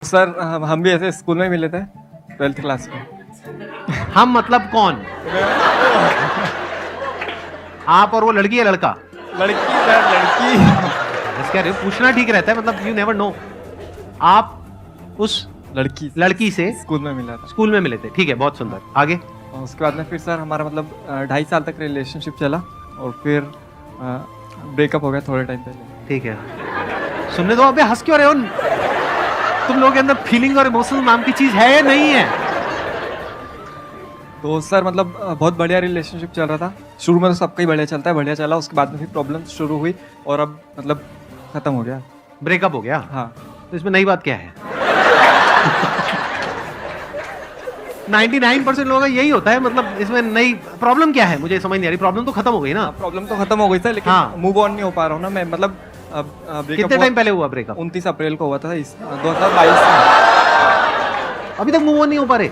Sir हम भी ऐसे स्कूल में मिले थे 12th क्लास में। हम मतलब कौन? आप और वो लड़की है लड़का? लड़की सर, लड़की। बस कह रहे हो, पूछना ठीक रहता है, मतलब यू नेवर नो। आप उस लड़की से स्कूल में मिला था। स्कूल में मिले थे, ठीक है, बहुत सुंदर। आगे? और उसके बाद में फिर सर हमारा मतलब 2.5 साल तक रिलेशनशिप चला और फिर ब्रेकअप हो गया थोड़े टाइम पहले। ठीक है, सुनने दो। अबे हंस क्यों रहे हो? तुम लोगों के अंदर फीलिंग और इमोशन नाम की चीज है या नहीं है? तो सर मतलब बहुत बढ़िया रिलेशनशिप चल रहा था। शुरू में तो सबका ही बढ़िया चलता है, बढ़िया चला। उसके बाद में फिर प्रॉब्लम शुरू हुई और अब मतलब खत्म हो गया। ब्रेकअप हो गया? हाँ। तो इसमें नई बात क्या है? 99% लोगों का यही होता है, मतलब इसमें नई प्रॉब्लम क्या है? मुझे समझ नहीं आ रही। प्रॉब्लम तो खत्म हो गई ना? प्रॉब्लम तो खत्म हो गई सर, लेकिन हाँ। मूव ऑन नहीं हो पा रहा हूँ ना मैं। मतलब कितने टाइम पहले हुआ ब्रेकअप? 29 अप्रैल को हुआ था 2022 में। अभी तक मूव ऑन नहीं हो पा रहे?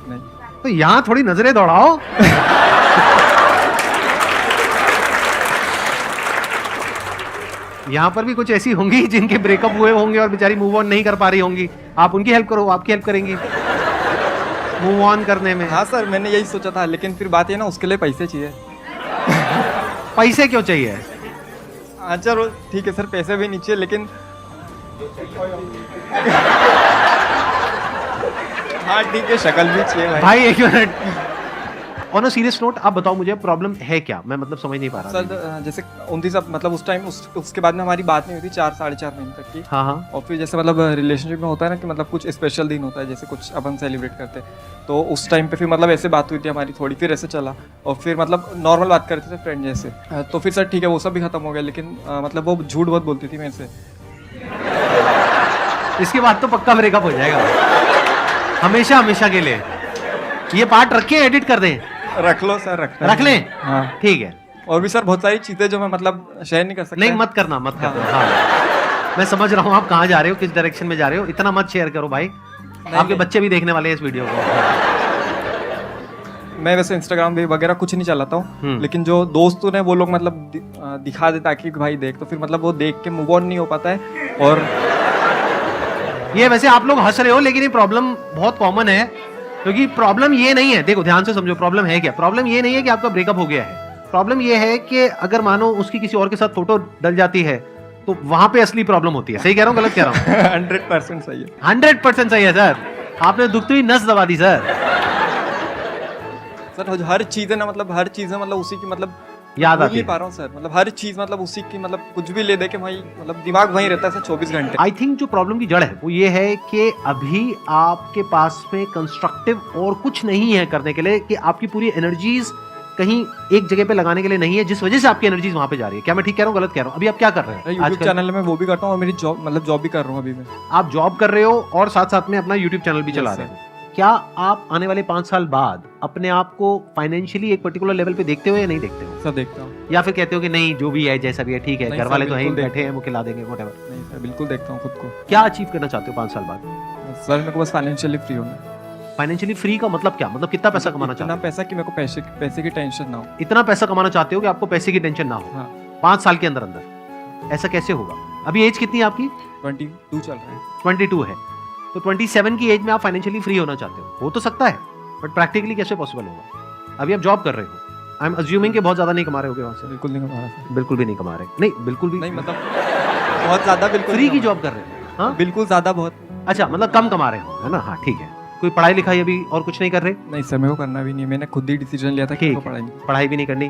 नहीं। तो यहां थोड़ी नजरें दौड़ाओ। यहां पर भी कुछ ऐसी होंगी जिनके ब्रेकअप हुए होंगे और बेचारी मूव ऑन नहीं कर पा रही होंगी। आप उनकी हेल्प करो, आपकी हेल्प करेंगी मूव ऑन करने में। हाँ सर, मैंने यही सोचा था, लेकिन फिर बात ये ना, उसके लिए पैसे चाहिए। पैसे क्यों चाहिए? हाँ चलो ठीक है सर, पैसे भी नहीं चाहिए, लेकिन हाँ ठीक है, शक्ल भी चाहिए भाई। एक minute, on a serious note, आप बताओ मुझे प्रॉब्लम है क्या? मैं मतलब समझ नहीं पा रहा सर। जैसे 29 मतलब उस टाइम उसके बाद में हमारी बात नहीं हुई थी 4-4.5 महीने तक की। हाँ हाँ। और फिर जैसे मतलब रिलेशनशिप में होता है ना कि मतलब कुछ स्पेशल दिन होता है, जैसे कुछ अपन सेलिब्रेट करते हैं, तो उस टाइम पे फिर मतलब ऐसे बात हुई थी हमारी थोड़ी, फिर ऐसे चला और फिर मतलब नॉर्मल बात करते थे फ्रेंड जैसे। तो फिर सर ठीक है, वो सब भी खत्म हो गया, लेकिन मतलब वो झूठ बहुत बोलती थी मेरे से। इसके बाद तो पक्का ब्रेकअप हो जाएगा हमेशा हमेशा के लिए। ये पार्ट रख के एडिट कर दें? रख लो सर, रख लें? हाँ ठीक है। और भी सर बहुत सारी चीजें जो मैं मतलब शेयर नहीं कर सकता। नहीं, मत करना, मत करना। हाँ, मैं समझ रहा हूँ आप कहाँ जा रहे हो, किस डायरेक्शन में जा रहे हो। इतना मत शेयर करो भाई, आपके बच्चे भी देखने वाले हैं इस वीडियो को। मैं वैसे इंस्टाग्राम भी वगैरह कुछ नहीं चलाता हूँ, लेकिन जो दोस्तों ने वो लोग मतलब दिखा देता कि भाई देख, तो फिर मतलब वो देख के मूव ऑन नहीं हो पाता है। और ये वैसे आप लोग हंस रहे हो, लेकिन ये प्रॉब्लम बहुत कॉमन है। क्योंकि प्रॉब्लम ये नहीं है, देखो ध्यान से समझो, प्रॉब्लम है क्या? प्रॉब्लम ये नहीं है कि आपका ब्रेकअप हो गया है। प्रॉब्लम ये है कि अगर मानो उसकी किसी और के साथ फोटो डल जाती है तो वहां पे असली प्रॉब्लम होती है। सही कह रहा हूँ, गलत कह रहा हूँ? 100% सही है। 100% सही है सर। आपने दुखती हुई नस दबा दी सर। सर हर चीज है ना, मतलब हर चीज है, मतलब उसी की मतलब याद आती नहीं है। पा रहा हूँ सर। मतलब हर चीज मतलब उसी की, मतलब कुछ भी ले दे के भाई मतलब दिमाग वहीं रहता है सर 24 घंटे। आई थिंक जो प्रॉब्लम की जड़ है वो ये है कि अभी आपके पास में कंस्ट्रक्टिव और कुछ नहीं है करने के लिए, कि आपकी पूरी एनर्जीज कहीं एक जगह पे लगाने के लिए नहीं है, जिस वजह से आपकी एनर्जीज वहां पे जा रही है। क्या मैं ठीक कह रहा हूँ, गलत कह रहा हूँ? अभी आप क्या कर रहे हैं? यूट्यूब चैनल में वो भी करता हूँ और मेरी जॉब मतलब जॉब भी कर रहा हूँ अभी मैं। आप जॉब कर रहे हो और साथ साथ में अपना यूट्यूब चैनल भी चला रहे हो। क्या आप आने वाले 5 साल बाद अपने आप को फाइनेंशियली एक पर्टिकुलर लेवल पे देखते हो या नहीं देखते हो? सर देखता हूँ। या फिर कहते हो कि नहीं, जो भी है जैसा भी है ठीक है, नहीं घर सर, वाले तो यहीं बिल्कुल बैठे हैं, वो खिला देंगे, व्हाटएवर? नहीं सर, बिल्कुल देखता हूँ खुद को। क्या अचीव करना चाहते हो 5 साल बाद? सर मेरे को बस फाइनेंशियली फ्री होना। फाइनेंशियली फ्री का मतलब क्या? मतलब कितना पैसा कमाना चाहते इतना हो? पैसा कि मेरे को पैसे की टेंशन ना हो। इतना पैसा कमाना चाहते हो कि आपको पैसे की टेंशन ना हो? हाँ। 5 साल के अंदर अंदर ऐसा कैसे होगा? अभी एज कितनी है आपकी? 22 चल रहा है। 22 है, तो 27 की एज में आप फाइनेंशियली फ्री होना चाहते हो तो सकता है, बट प्रैक्टिकली कैसे पॉसिबल होगा? अभी आप जॉब कर रहे हो, आई एम अज्यूमिंग कि बहुत ज्यादा नहीं कमा रहे होगे वहां से। बिल्कुल नहीं कमा रहा सर। बिल्कुल भी नहीं कमा रहे? नहीं, बिल्कुल भी नहीं, मतलब बहुत ज्यादा बिल्कुल फ्री नहीं की कमा जॉब कर रहे हो? हाँ, बिल्कुल ज्यादा बहुत। अच्छा, मतलब कम कमा रहे हो, है ना? हाँ ठीक है। कोई पढ़ाई लिखाई अभी और कुछ नहीं कर रहे? नहीं सर, मेरे को करना भी नहीं है। मैंने खुद ही डिसीजन लिया था कि मेरे को पढ़ाई भी नहीं करनी।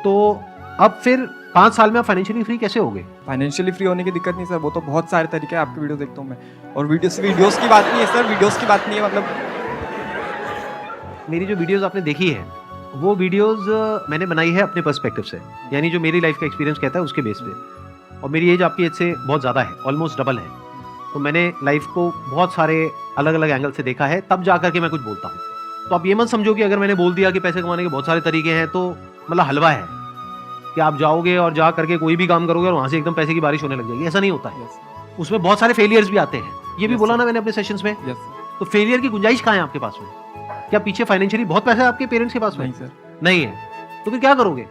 तो अब फिर 5 साल में आप फाइनेंशियली फ्री कैसे होगे? फाइनेंशियली फ्री होने की दिक्कत नहीं सर, वो तो बहुत सारे तरीके हैं। आपके वीडियो देखता हूँ मैं, और वीडियोस की बात नहीं है सर, वीडियोस की बात नहीं है। मतलब मेरी जो वीडियोस आपने देखी है वो वीडियोस मैंने बनाई है अपने पर्सपेक्टिव से, यानी जो मेरी लाइफ का एक्सपीरियंस कहता है उसके बेस पे। और मेरी एज आपकी एज से बहुत ज़्यादा है, ऑलमोस्ट डबल है। तो मैंने लाइफ को बहुत सारे अलग अलग एंगल से देखा है, तब जा करके मैं कुछ बोलता हूँ। तो आप ये मत समझो कि अगर मैंने बोल दिया कि पैसे कमाने के बहुत सारे तरीके हैं तो मतलब हलवा है कि आप जाओगे और जा करके कोई भी काम करोगे और वहाँ से एकदम पैसे की बारिश होने लग जाएगी। ऐसा नहीं होता है। उसमें बहुत सारे फेलियर्स भी आते हैं, ये भी बोला ना मैंने अपने सेशंस में। तो फेलियर की गुंजाइश कहाँ है आपके पास में? क्या पीछे फाइनेंशियली बहुत पैसा है आपके पेरेंट्स के पास में? नहीं सर। नहीं है तो फिर क्या करोगे?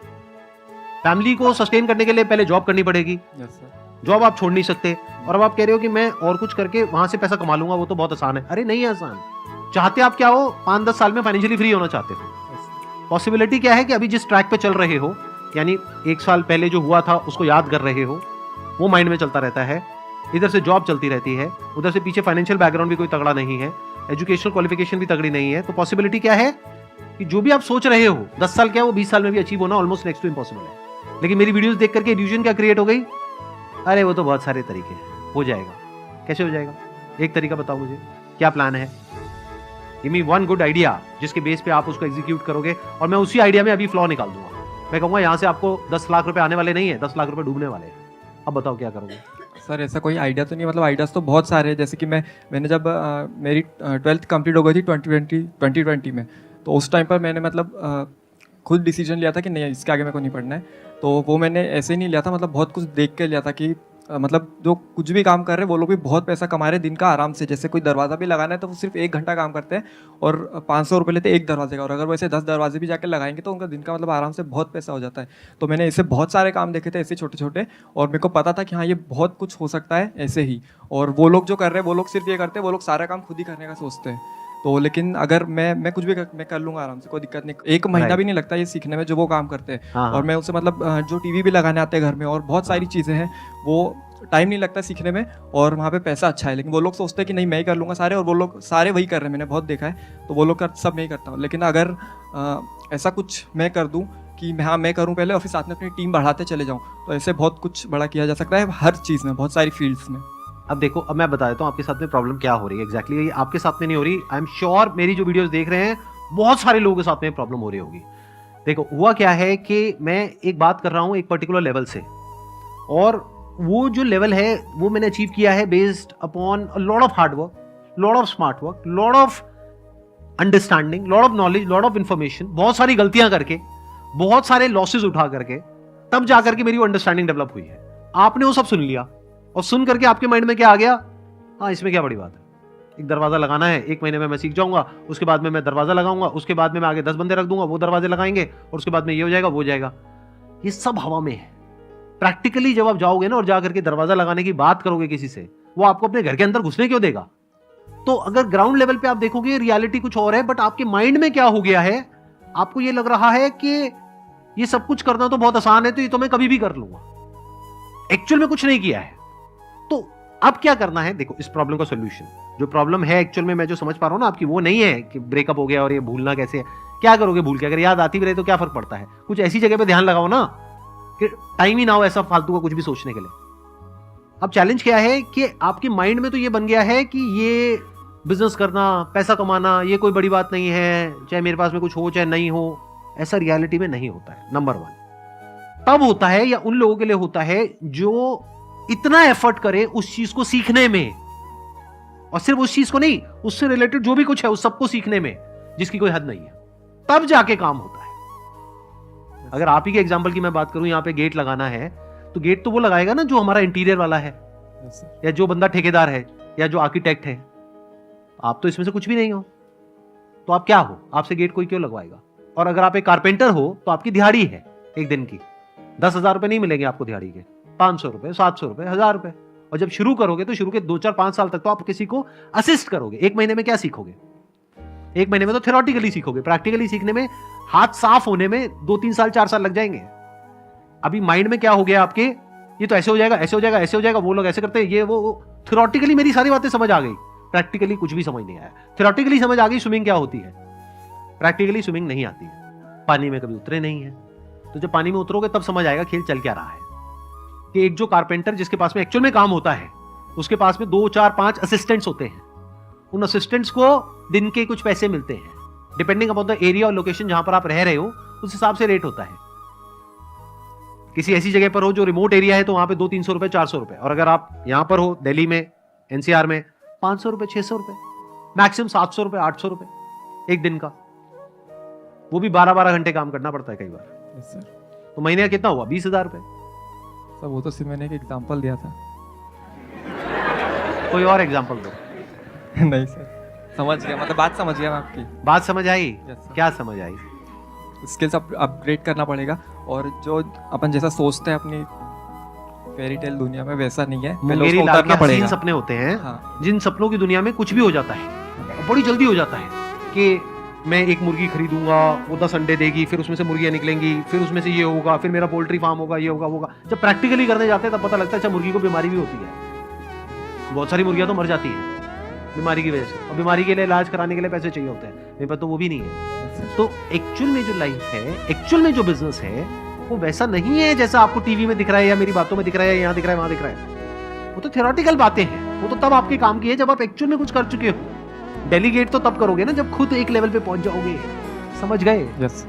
फैमिली को सस्टेन करने के लिए पहले जॉब करनी पड़ेगी, जॉब आप छोड़ नहीं सकते, और अब आप कह रहे हो कि मैं और कुछ करके वहां से पैसा कमा लूंगा, वो तो बहुत आसान है। अरे नहीं है आसान। चाहते आप क्या हो? 5-10 साल में फाइनेंशियली फ्री होना चाहते हो। पॉसिबिलिटी क्या है कि अभी जिस ट्रैक पे चल रहे हो, यानी 1 साल पहले जो हुआ था उसको याद कर रहे हो, वो माइंड में चलता रहता है, इधर से जॉब चलती रहती है, उधर से पीछे फाइनेंशियल बैकग्राउंड भी कोई तगड़ा नहीं है, एजुकेशनल क्वालिफिकेशन भी तगड़ी नहीं है, तो पॉसिबिलिटी क्या है कि जो भी आप सोच रहे हो 10 साल क्या वो 20 साल में भी अचीव होना ऑलमोस्ट नेक्स्ट टू इम्पॉसिबल है। लेकिन मेरी वीडियोस देख करके इल्यूजन क्या क्रिएट हो गई? अरे वो तो बहुत सारे तरीके हैं, हो जाएगा। कैसे हो जाएगा? एक तरीका बताओ मुझे, क्या प्लान है? Give me one good idea जिसके बेस पे आप उसको एग्जीक्यूट करोगे, और मैं उसी आइडिया में अभी फ्लॉ निकाल दूंगा। मैं कहूंगा यहाँ से आपको 10 लाख रुपए आने वाले नहीं है, 10 लाख रुपए डूबने वाले हैं। अब बताओ क्या करोगे? सर ऐसा कोई आइडिया तो नहीं, मतलब आइडियाज़ तो बहुत सारे हैं। जैसे कि मैंने जब मेरी 12th कंप्लीट हो गई थी 2020 में, तो उस टाइम पर मैंने मतलब खुद डिसीजन लिया था कि नहीं इसके आगे मेरे को नहीं पढ़ना है। तो वो मैंने ऐसे ही नहीं लिया था, मतलब बहुत कुछ देख के लिया था कि मतलब जो कुछ भी काम कर रहे हैं वो लोग भी बहुत पैसा कमा रहे हैं दिन का आराम से। जैसे कोई दरवाज़ा भी लगाना है तो वो सिर्फ 1 घंटा काम करते हैं और 500 रुपये लेते हैं एक दरवाजे का, और अगर वैसे 10 दरवाजे भी जाके लगाएंगे तो उनका दिन का मतलब आराम से बहुत पैसा हो जाता है। तो मैंने ऐसे बहुत सारे काम देखे थे ऐसे छोटे छोटे, और मेरे को पता था कि हाँ ये बहुत कुछ हो सकता है ऐसे ही। और वो लोग जो कर रहे हैं वो लोग सिर्फ ये करते हैं, वो लोग सारा काम खुद ही करने का सोचते हैं। तो लेकिन अगर मैं कुछ भी मैं कर लूँगा आराम से, कोई दिक्कत नहीं। 1 महीना भी नहीं लगता ये सीखने में जो वो काम करते हैं। हाँ, और मैं उनसे मतलब जो टीवी भी लगाने आते हैं घर में और बहुत सारी चीज़ें हैं, वो टाइम नहीं लगता सीखने में और वहाँ पे पैसा अच्छा है। लेकिन वो लोग सोचते हैं कि नहीं मैं ही कर लूँगा सारे, और वो लोग सारे वही कर रहे हैं, मैंने बहुत देखा है। तो वो लोग सब मैं ही करता हूँ। लेकिन अगर ऐसा कुछ मैं कर दूँ कि हाँ मैं करूँ पहले और फिर साथ में अपनी टीम बढ़ाते चले जाऊँ, तो ऐसे बहुत कुछ बड़ा किया जा सकता है हर चीज़ में, बहुत सारी फील्ड्स में। अब देखो, अब मैं बता देता हूँ आपके साथ में प्रॉब्लम क्या हो रही है एग्जैक्टली। ये आपके साथ में नहीं हो रही, आई एम श्योर मेरी जो वीडियोस देख रहे हैं बहुत सारे लोगों के साथ में प्रॉब्लम हो रही होगी। देखो हुआ क्या है कि मैं एक बात कर रहा हूँ एक पर्टिकुलर लेवल से, और वो जो लेवल है वो मैंने अचीव किया है based upon a lot of hard work, lot of smart work, lot of understanding, lot of knowledge, lot of information, बहुत सारी गलतियां करके, बहुत सारे लॉसेज उठा करके, तब जाकर के मेरी वो अंडरस्टैंडिंग डेवलप हुई है। आपने वो सब सुन लिया और सुन करके आपके माइंड में क्या आ गया? हाँ इसमें क्या बड़ी बात है, एक दरवाजा लगाना है, 1 महीने में मैं सीख जाऊंगा, उसके बाद में मैं दरवाजा लगाऊंगा, उसके बाद में मैं आगे 10 बंदे रख दूंगा, वो दरवाजे लगाएंगे, और उसके बाद में ये हो जाएगा वो हो जाएगा। ये सब हवा में है। प्रैक्टिकली जब आप जाओगे ना और जाकर के दरवाजा लगाने की बात करोगे किसी से, वो आपको अपने घर के अंदर घुसने क्यों देगा? तो अगर ग्राउंड लेवल पे आप देखोगे रियलिटी कुछ और है, बट आपके माइंड में क्या हो गया है, आपको ये लग रहा है कि ये सब कुछ करना तो बहुत आसान है, तो ये तो मैं कभी भी कर लूंगा। एक्चुअल में कुछ नहीं किया है। तो अब क्या करना है? देखो इस प्रॉब्लम का सोल्यूशन, जो प्रॉब्लम है एक्चुअल में मैं जो समझ पा रहा हूं ना आपकी, वो नहीं है कि ब्रेकअप हो गया और ये भूलना कैसे है। क्या करोगे भूल के? अगर याद आती भी रहे तो क्या फर्क पड़ता है? कुछ ऐसी जगह पे ध्यान लगाओ ना कि टाइम ही ना हो ऐसा फालतू का कुछ भी सोचने के लिए। अब चैलेंज क्या है कि आपके माइंड में तो ये बन गया है कि ये बिजनेस करना, पैसा कमाना, ये कोई बड़ी बात नहीं है, चाहे मेरे पास में कुछ हो चाहे नहीं हो। ऐसा रियलिटी में नहीं होता है। नंबर 1 तब होता है, या उन लोगों के लिए होता है जो इतना एफर्ट करे उस चीज को सीखने में, और सिर्फ उस चीज को नहीं, उससे रिलेटेड जो भी कुछ है उस सबको सीखने में, जिसकी कोई हद नहीं है, तब जाके काम होता है। अगर आप ही के एग्जांपल की मैं बात करूं, यहां पे गेट लगाना है तो गेट तो वो लगाएगा ना जो हमारा इंटीरियर वाला है, या जो बंदा ठेकेदार है, या जो आर्किटेक्ट है। आप तो इसमें से कुछ भी नहीं हो, तो आप क्या हो? आपसे गेट कोई क्यों लगवाएगा? और अगर आप एक कारपेंटर हो तो आपकी दिहाड़ी है एक दिन की, 10,000 रुपए नहीं मिलेंगे आपको दिहाड़ी के, 500 रुपए, 700 रुपए, 1000 रुपए। और जब शुरू करोगे तो शुरू के 2, 4, 5 साल तक तो आप किसी को असिस्ट करोगे। 1 महीने में क्या सीखोगे? 1 महीने में तो थ्योरेटिकली सीखोगे, प्रैक्टिकली सीखने में, हाथ साफ होने में 2, 3 साल, 4 साल लग जाएंगे। अभी माइंड में क्या हो गया आपके? ये तो ऐसे हो जाएगा, ऐसे हो जाएगा, ऐसे हो जाएगा, वो लोग ऐसे करते हैं, ये वो। थ्योरेटिकली मेरी सारी बातें समझ आ गई, प्रैक्टिकली कुछ भी समझ नहीं आया। थ्योरेटिकली समझ आ गई स्विमिंग क्या होती है, प्रैक्टिकली स्विमिंग नहीं आती है। पानी में कभी उतरे नहीं है, तो जब पानी में उतरोगे तब समझ आएगा खेल चल क्या रहा है। कि एक जो कारपेंटर जिसके पास में एक्चुअल में काम होता है, उसके पास में 2, 4, 5 असिस्टेंट्स होते हैं। उन असिस्टेंट्स को दिन के कुछ पैसे मिलते हैं, डिपेंडिंग अपॉन द एरिया और लोकेशन जहां पर आप रह रहे हो, उस हिसाब से रेट होता है। किसी ऐसी जगह पर हो जो रिमोट एरिया है तो वहां पे 200-300 रुपए, 400 रुपए, और अगर आप यहां पर हो दिल्ली में, एनसीआर में, 500 रुपए, 600 रुपए, मैक्सिमम 700 रुपए, 800 रुपए एक दिन का। वो भी 12-12 घंटे काम करना पड़ता है कई बार। तो महीने का कितना हुआ? 20,000 रुपए। सर वो तो सिर्फ मैंने एक एग्जांपल दिया था। कोई और एग्जांपल दो। नहीं सर, समझ गया, मतलब बात समझ गया मैं आपकी। बात समझ आई? Yes, sir. क्या समझ आई? स्किल्स अपग्रेड करना पड़ेगा, और जो अपन जैसा सोचते हैं अपनी फेरी टेल दुनिया में वैसा नहीं है, पहले मुंगेरी उसको लाल के उतारना हसीन पड़ेगा। सपने होते हैं, हाँ जिन सपनों की दुनिया में कुछ भी हो जाता है, बड़ी जल्दी हो जाता है कि मैं एक मुर्गी खरीदूंगा, वो 10 अंडे देगी, फिर उसमें से मुर्गियां निकलेंगी, फिर उसमें से ये होगा, फिर मेरा पोल्ट्री फार्म होगा, ये होगा, वो होगा। जब प्रैक्टिकली करने जाते हैं तब पता लगता है अच्छा मुर्गी को बीमारी भी होती है, बहुत सारी मुर्गियां तो मर जाती हैं बीमारी की वजह से, और बीमारी के लिए इलाज कराने के लिए पैसे चाहिए होते हैं, मेरे पास तो वो भी नहीं है। तो एक्चुअल में जो लाइफ है, एक्चुअल में जो बिजनेस है, वो वैसा नहीं है जैसा आपको टीवी में दिख रहा है या मेरी बातों में दिख रहा है, यहाँ दिख रहा है, वहां दिख रहा है। वो तो थ्योरेटिकल बातें हैं, वो तो तब आपके काम की है जब आप एक्चुअल में कुछ कर चुके हो। डेलीगेट तो तब करोगे ना जब खुद एक लेवल पे पहुंच जाओगे, समझ गए? यस।